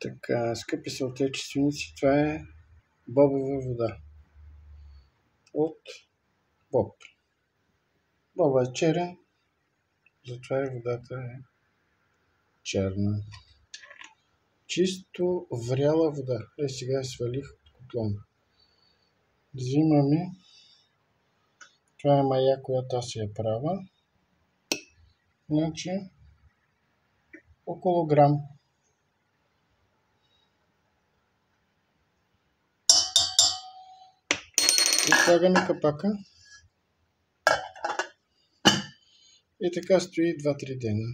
Така, скъпи съотечественици, това е бобова вода от боб. Боба е черен, затова и водата е черна. Чисто вряла вода. Сега я свалих от котлона. Взимаме. Това е мая, която аз я правя. Значи, около грам. И слагаме капака. И така стои 2-3 дена.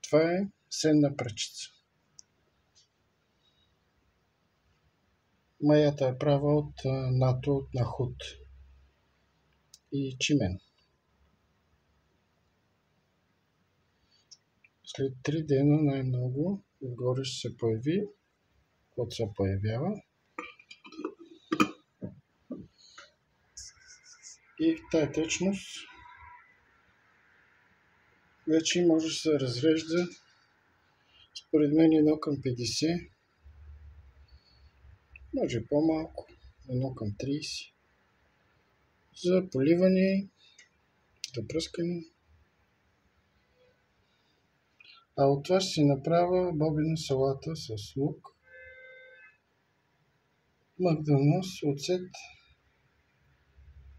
Това е сенна пръчица. Маята е права от нато, от нахут и чимен. След 3 дена най-много отгоре ще се появи, когато се появява. И тая течност вече може да се разрежда според мен 1:50, може по-малко, 1:30 за поливане, за пръскане. А от това ще си направя бобена салата с лук, магдалноз, оцет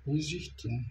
и зехтин.